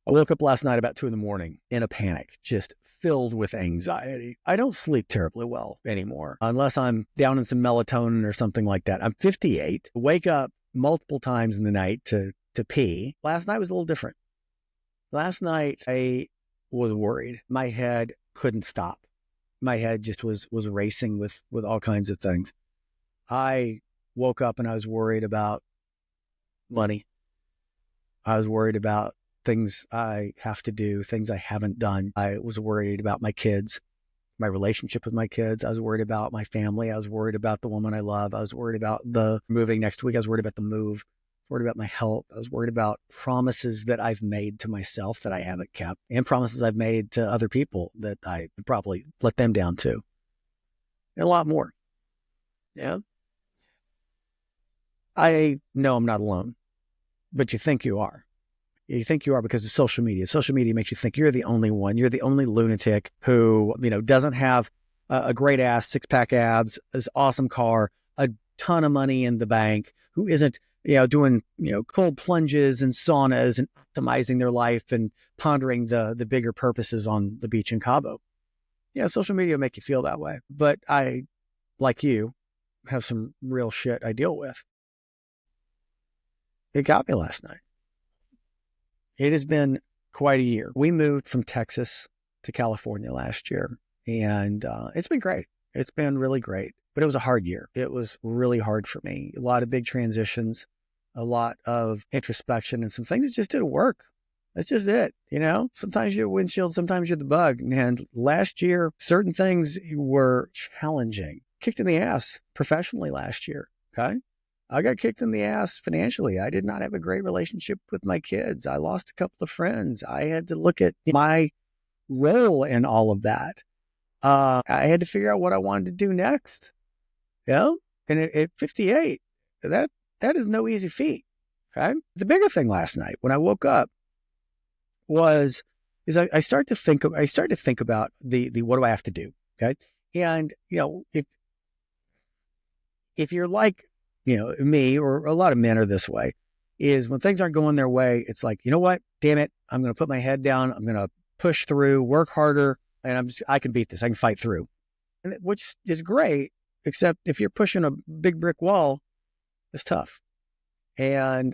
I woke up last night about 2 a.m. in a panic, just filled with anxiety. I don't sleep terribly well anymore, unless I'm down in some melatonin or something like that. I'm 58, wake up multiple times in the night to pee. Last night was a little different. Last night, I was worried. My head couldn't stop. My head just was racing with all kinds of things. I woke up and I was worried about money. I was worried about things I have to do, things I haven't done. I was worried about my kids, my relationship with my kids. I was worried about my family. I was worried about the woman I love. I was worried about the moving next week. I was worried about the move. I was worried about my health. I was worried about promises that I've made to myself that I haven't kept, and promises I've made to other people that I probably let them down too. And a lot more. Yeah. I know I'm not alone, but you think you are. You think you are because of social media. Social media makes you think you're the only one. You're the only lunatic who, doesn't have a great ass, 6-pack abs, this awesome car, a ton of money in the bank, who isn't, doing, cold plunges and saunas and optimizing their life and pondering the bigger purposes on the beach in Cabo. Yeah, social media will make you feel that way. But I, like you, have some real shit I deal with. It got me last night. It has been quite a year. We moved from Texas to California last year, and it's been great. It's been really great, but it was a hard year. It was really hard for me. A lot of big transitions, a lot of introspection, and some things that just didn't work. That's just it. Sometimes you're the windshield, sometimes you're the bug. And last year, certain things were challenging, kicked in the ass professionally last year. Okay. I got kicked in the ass financially. I did not have a great relationship with my kids. I lost a couple of friends. I had to look at my role in all of that. I had to figure out what I wanted to do next. And at 58, that is no easy feat. Okay. The bigger thing last night when I woke up is I started to think about the what do I have to do? Okay. And, if you're like, me, or a lot of men are this way, is when things aren't going their way, it's like, you know what? Damn it. I'm going to put my head down. I'm going to push through, work harder, and I can beat this. I can fight through, which is great. Except if you're pushing a big brick wall, it's tough. And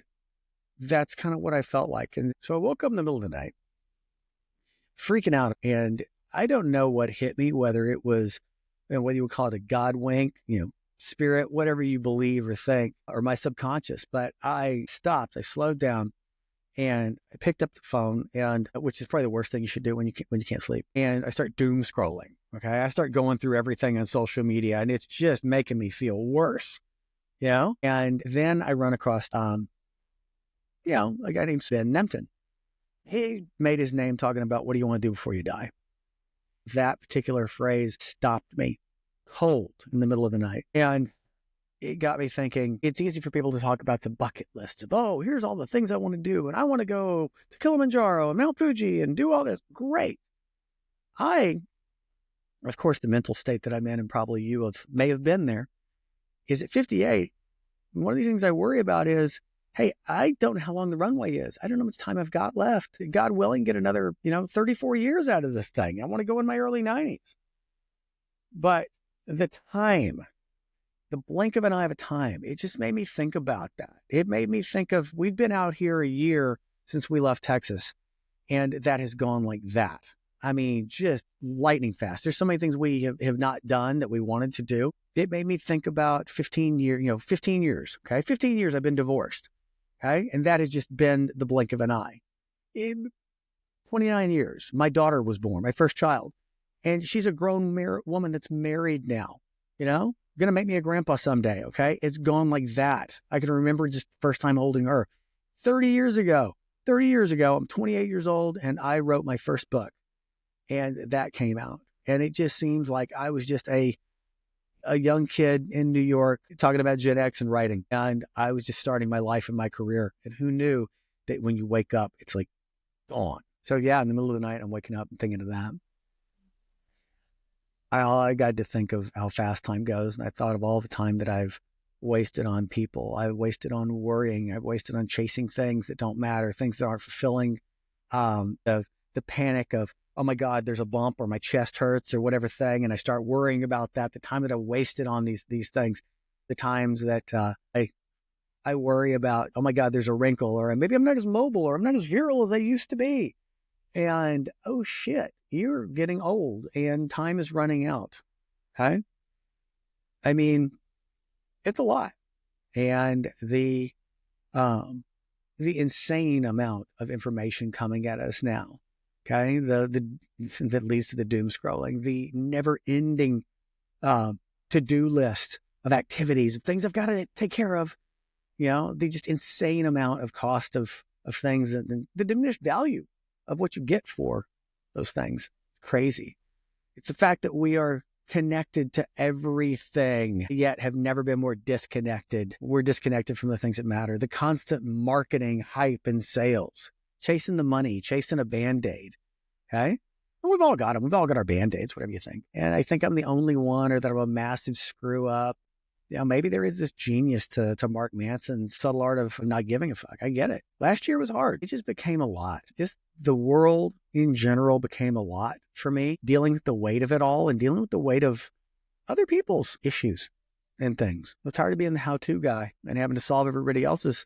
that's kind of what I felt like. And so I woke up in the middle of the night, freaking out. And I don't know what hit me, whether it was, whether you would call it a God wink, spirit, whatever you believe or think, or my subconscious. But I stopped, I slowed down, and I picked up the phone, and which is probably the worst thing you should do when you can't sleep. And I start doom scrolling. Okay. I start going through everything on social media, and it's just making me feel worse, and then I run across, a guy named Ben Nemton. He made his name talking about, what do you want to do before you die? That particular phrase stopped me cold in the middle of the night. And it got me thinking, it's easy for people to talk about the bucket lists of, oh, here's all the things I want to do. And I want to go to Kilimanjaro and Mount Fuji and do all this. Great. Of course, the mental state that I'm in, and probably you may have been there, is at 58. One of the things I worry about is, hey, I don't know how long the runway is. I don't know how much time I've got left. God willing, get another, 34 years out of this thing. I want to go in my early 90s. But the time, the blink of an eye of a time, it just made me think about that. It made me think of, we've been out here a year since we left Texas, and that has gone like that. I mean, just lightning fast. There's so many things we have not done that we wanted to do. It made me think about 15 years, 15 years. Okay. 15 years I've been divorced. Okay. And that has just been the blink of an eye. 29 years. My daughter was born, my first child. And she's a grown woman that's married now, going to make me a grandpa someday. Okay. It's gone like that. I can remember just first time holding her 30 years ago, I'm 28 years old, and I wrote my first book, and that came out. And it just seems like I was just a young kid in New York talking about Gen X and writing. And I was just starting my life and my career. And who knew that when you wake up, it's like gone. So yeah, in the middle of the night, I'm waking up and thinking of that. I got to think of how fast time goes. And I thought of all the time that I've wasted on people. I've wasted on worrying. I've wasted on chasing things that don't matter, things that aren't fulfilling, The panic of, oh my God, there's a bump or my chest hurts or whatever thing. And I start worrying about that, the time that I wasted on these things, the times that I worry about, oh my God, there's a wrinkle, or maybe I'm not as mobile, or I'm not as virile as I used to be. And oh shit, you're getting old and time is running out. Okay. I mean, it's a lot. And the insane amount of information coming at us now. Okay. That leads to the doom scrolling, the never ending, to-do list of activities, of things I've got to take care of, the just insane amount of cost of things, and the diminished value of what you get for those things. Crazy. It's the fact that we are connected to everything, yet have never been more disconnected. We're disconnected from the things that matter. The constant marketing, hype, and sales, chasing the money, chasing a Band-Aid. Okay. And we've all got them. We've all got our Band-Aids, whatever you think. And I think I'm the only one, or that I'm a massive screw up. Maybe there is this genius to Mark Manson's subtle art of not giving a fuck. I get it. Last year was hard. It just became a lot. Just the world in general became a lot for me, dealing with the weight of it all and dealing with the weight of other people's issues and things. I'm tired of being the how-to guy and having to solve everybody else's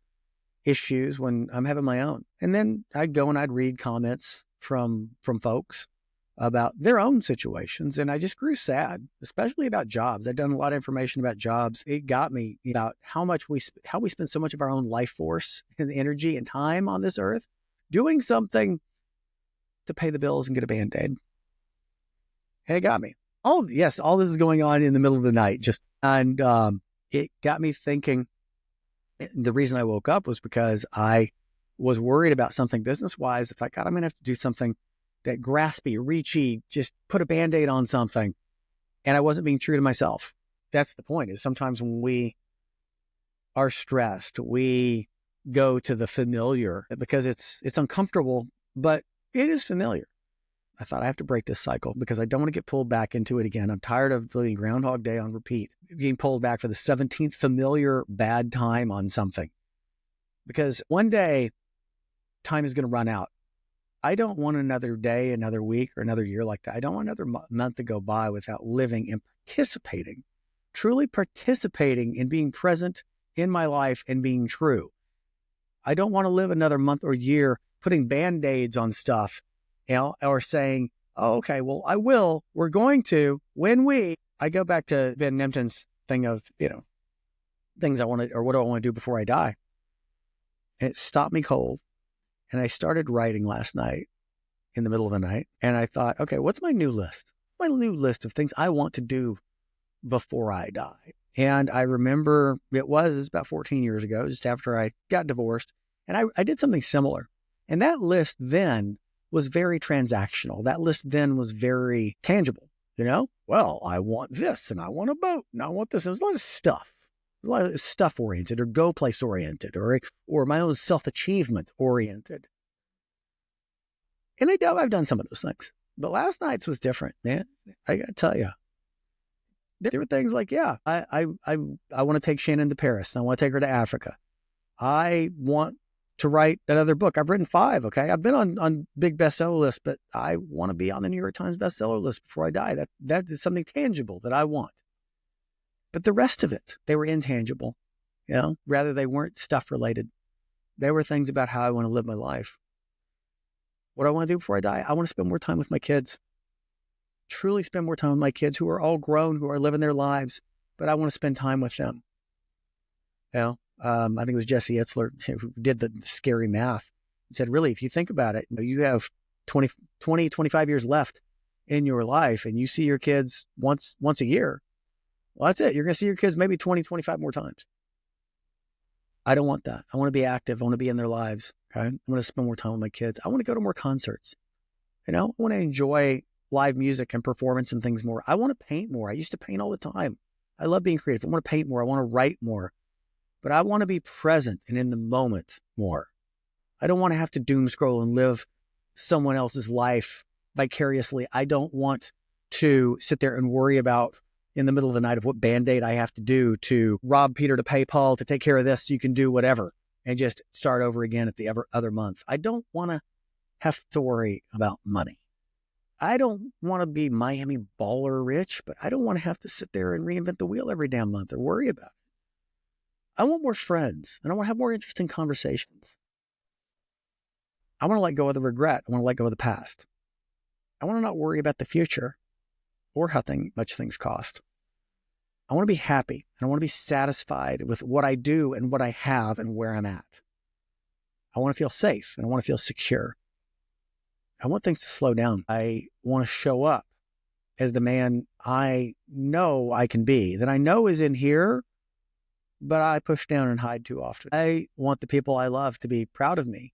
issues when I'm having my own. And then I'd go and I'd read comments from folks about their own situations. And I just grew sad, especially about jobs. I'd done a lot of information about jobs. It got me about how we spend so much of our own life force and energy and time on this earth doing something to pay the bills and get a Band-Aid. And it got me. All this is going on in the middle of the night. And it got me thinking. The reason I woke up was because I was worried about something business-wise. If I got, I'm going to have to do something that graspy, reachy, just put a Band-Aid on something. And I wasn't being true to myself. That's the point, is sometimes when we are stressed, we go to the familiar because it's uncomfortable, but it is familiar. I thought I have to break this cycle because I don't want to get pulled back into it again. I'm tired of doing Groundhog Day on repeat, being pulled back for the 17th familiar bad time on something. Because one day, time is going to run out. I don't want another day, another week, or another year like that. I don't want another month to go by without living and participating, truly participating in being present in my life and being true. I don't want to live another month or year putting Band-Aids on stuff, or saying, oh, okay, well, I will. We're going to, I go back to Ben Nemton's thing of, things I want to, or what do I want to do before I die? And it stopped me cold. And I started writing last night in the middle of the night. And I thought, okay, what's my new list? My new list of things I want to do before I die. And I remember it was about 14 years ago, just after I got divorced. And I did something similar. And that list then was very transactional. That list then was very tangible. Well, I want this and I want a boat and I want this. It was a lot of stuff. A lot of stuff oriented, or go place oriented, or my own self-achievement oriented. And I've done some of those things, but last night's was different, man. I gotta tell you, there were things like, I want to take Shannon to Paris. And I want to take her to Africa. I want to write another book. I've written 5. Okay. I've been on big bestseller lists, but I want to be on the New York Times bestseller list before I die. That is something tangible that I want. But the rest of it, they were intangible, rather they weren't stuff related. They were things about how I want to live my life. What I want to do before I die, I want to spend more time with my kids. Truly spend more time with my kids who are all grown, who are living their lives, but I want to spend time with them. I think it was Jesse Itzler who did the scary math and said, really, if you think about it, you have 20, 25 years left in your life and you see your kids once a year. Well, that's it. You're going to see your kids maybe 20, 25 more times. I don't want that. I want to be active. I want to be in their lives. Okay. I want to spend more time with my kids. I want to go to more concerts. I want to enjoy live music and performance and things more. I want to paint more. I used to paint all the time. I love being creative. I want to paint more. I want to write more. But I want to be present and in the moment more. I don't want to have to doom scroll and live someone else's life vicariously. I don't want to sit there and worry about in the middle of the night of what Band-Aid I have to do to rob Peter to pay Paul to take care of this so you can do whatever and just start over again at the other month. I don't want to have to worry about money. I don't want to be Miami baller rich, but I don't want to have to sit there and reinvent the wheel every damn month or worry about it. I want more friends, and I want to have more interesting conversations. I want to let go of the regret. I want to let go of the past. I want to not worry about the future or how much things cost. I want to be happy, and I want to be satisfied with what I do and what I have and where I'm at. I want to feel safe, and I want to feel secure. I want things to slow down. I want to show up as the man I know I can be, that I know is in here, but I push down and hide too often. I want the people I love to be proud of me,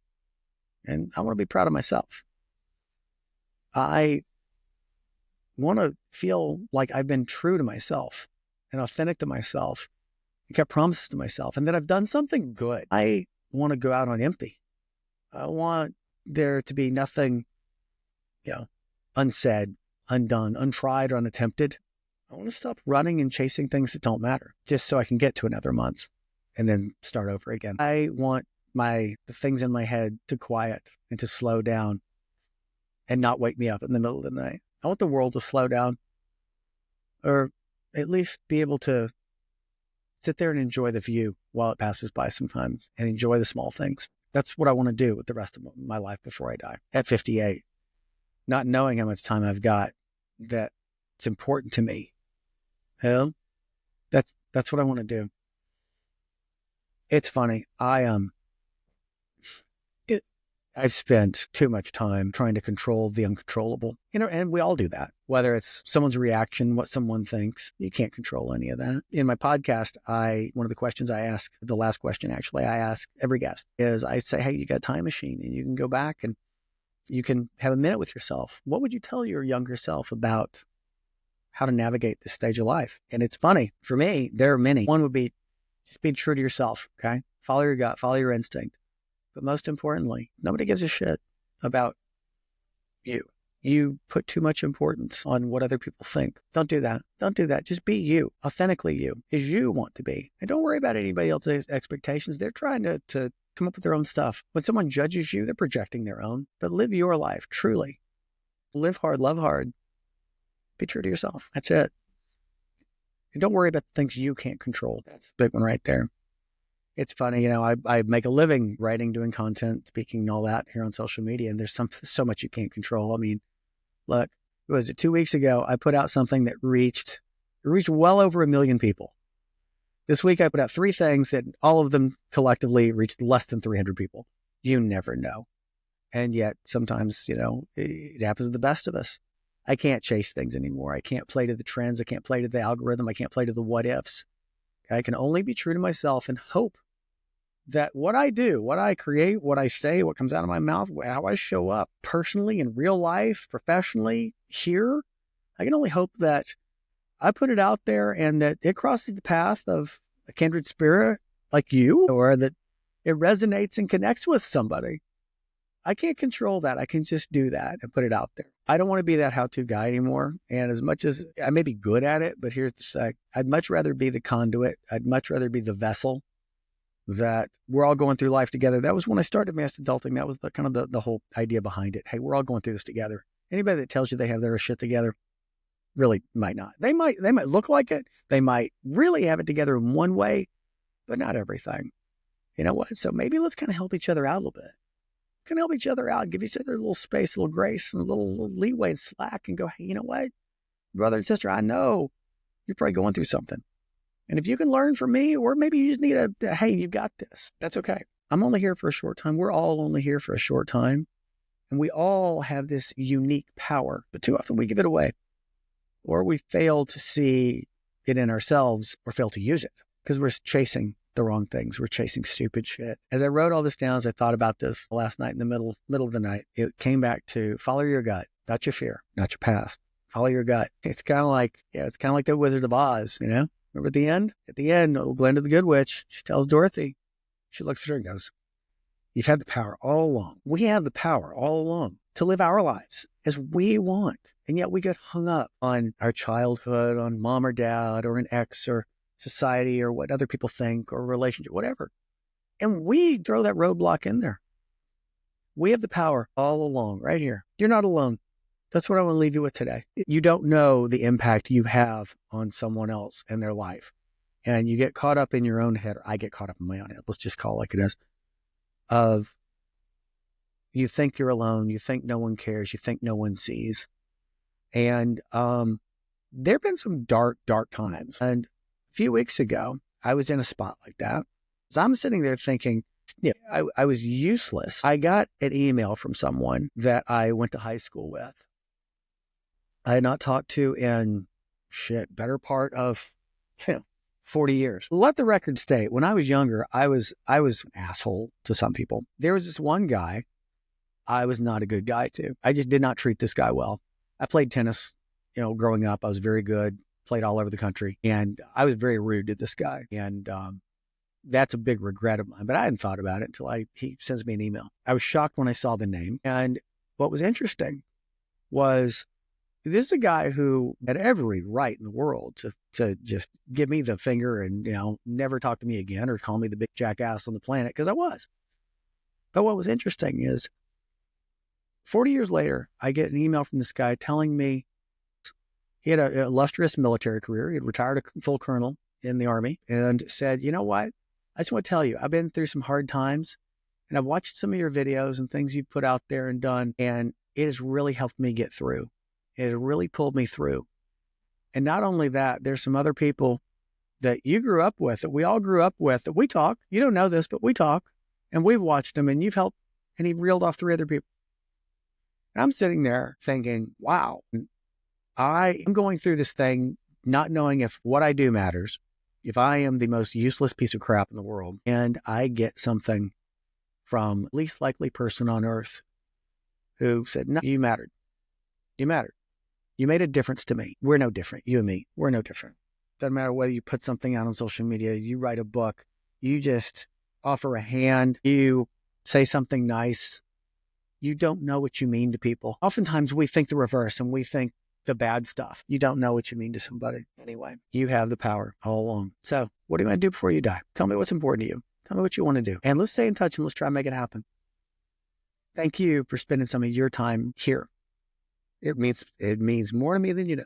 and I want to be proud of myself. I want to feel like I've been true to myself and authentic to myself and kept promises to myself, and that I've done something good. I want to go out on empty. I want there to be nothing, unsaid, undone, untried, or unattempted. I want to stop running and chasing things that don't matter just so I can get to another month and then start over again. I want the things in my head to quiet and to slow down and not wake me up in the middle of the night. I want the world to slow down, or at least be able to sit there and enjoy the view while it passes by sometimes and enjoy the small things. That's what I want to do with the rest of my life before I die at 58, not knowing how much time I've got, that it's important to me. That's what I want to do. It's funny. I've spent too much time trying to control the uncontrollable, and we all do that, whether it's someone's reaction, what someone thinks. You can't control any of that. In my podcast, one of the questions I ask, the last question actually I ask every guest, is I say, hey, you got a time machine and you can go back and you can have a minute with yourself. What would you tell your younger self about how to navigate this stage of life? And it's funny, for me, there are many. One would be just be true to yourself, okay? Follow your gut, follow your instinct. But most importantly, nobody gives a shit about you. You put too much importance on what other people think. Don't do that. Don't do that. Just be you, authentically you, as you want to be. And don't worry about anybody else's expectations. They're trying to come up with their own stuff. When someone judges you, they're projecting their own. But live your life, truly. Live hard, love hard. Be true to yourself. That's it. And don't worry about the things you can't control. That's a big one right there. It's funny, I make a living writing, doing content, speaking and all that here on social media, and there's so much you can't control. I mean, look, was it 2 weeks ago, I put out something that reached well over 1 million people. This week, I put out 3 things that all of them collectively reached less than 300 people. You never know. And yet sometimes, it happens to the best of us. I can't chase things anymore. I can't play to the trends. I can't play to the algorithm. I can't play to the what ifs. I can only be true to myself and hope that what I do, what I create, what I say, what comes out of my mouth, how I show up personally in real life, professionally, here, I can only hope that I put it out there and that it crosses the path of a kindred spirit like you, or that it resonates and connects with somebody. I can't control that. I can just do that and put it out there. I don't want to be that how-to guy anymore. And as much as I may be good at it, but here's the thing. I'd much rather be the conduit. I'd much rather be the vessel that we're all going through life together. That was when I started mass adulting. That was the whole idea behind it. Hey, we're all going through this together. Anybody that tells you they have their shit together really might not. They might look like it. They might really have it together in one way, but not everything. You know what? So maybe let's kind of help each other out a little bit. Can help each other out, give each other a little space, a little grace, and a little leeway and slack, and go, hey, you know what, brother and sister, I know you're probably going through something. And if you can learn from me, or maybe you just need hey, you got this. That's okay. I'm only here for a short time. We're all only here for a short time. And we all have this unique power, but too often we give it away, or we fail to see it in ourselves, or fail to use it because we're chasing the wrong things. We're chasing stupid shit. As I wrote all this down, as I thought about this last night in the middle of the night, it came back to follow your gut, not your fear, not your past. Follow your gut. It's kind of like the Wizard of Oz, Remember at the end, old Glinda the Good Witch, she tells Dorothy, she looks at her and goes, you've had the power all along. We have the power all along to live our lives as we want. And yet we get hung up on our childhood, on mom or dad, or an ex, or society, or what other people think, or relationship, whatever. And we throw that roadblock in there. We have the power all along right here. You're not alone. That's what I want to leave you with today. You don't know the impact you have on someone else in their life. And you get caught up in your own head, or I get caught up in my own head. Let's just call it like it is. Of you think you're alone. You think no one cares. You think no one sees. And there have been some dark, dark times. And a few weeks ago, I was in a spot like that. So I'm sitting there thinking, yeah, I was useless. I got an email from someone that I went to high school with. I had not talked to in better part of 40 years. Let the record state, when I was younger, I was an asshole to some people. There was this one guy I was not a good guy to. I just did not treat this guy well. I played tennis, growing up. I was very good, played all over the country, and I was very rude to this guy. And that's a big regret of mine, but I hadn't thought about it until he sends me an email. I was shocked when I saw the name. And what was interesting was this is a guy who had every right in the world to just give me the finger and, never talk to me again or call me the big jackass on the planet, because I was. But what was interesting is 40 years later, I get an email from this guy telling me he had an illustrious military career. He had retired a full colonel in the Army and said, you know what? I just want to tell you, I've been through some hard times and I've watched some of your videos and things you've put out there and done, and it has really helped me get through. It has really pulled me through. And not only that, there's some other people that you grew up with, that we all grew up with, that we talk. You don't know this, but we talk, and we've watched them, and you've helped. And he reeled off 3 other people. And I'm sitting there thinking, wow, I am going through this thing not knowing if what I do matters, if I am the most useless piece of crap in the world, and I get something from the least likely person on earth who said, no, you mattered. You mattered. You made a difference to me. We're no different. You and me, we're no different. Doesn't matter whether you put something out on social media, you write a book, you just offer a hand, you say something nice. You don't know what you mean to people. Oftentimes we think the reverse and we think the bad stuff. You don't know what you mean to somebody. Anyway, you have the power all along. So what do you want to do before you die? Tell me what's important to you. Tell me what you want to do. And let's stay in touch and let's try and make it happen. Thank you for spending some of your time here. It means more to me than you know.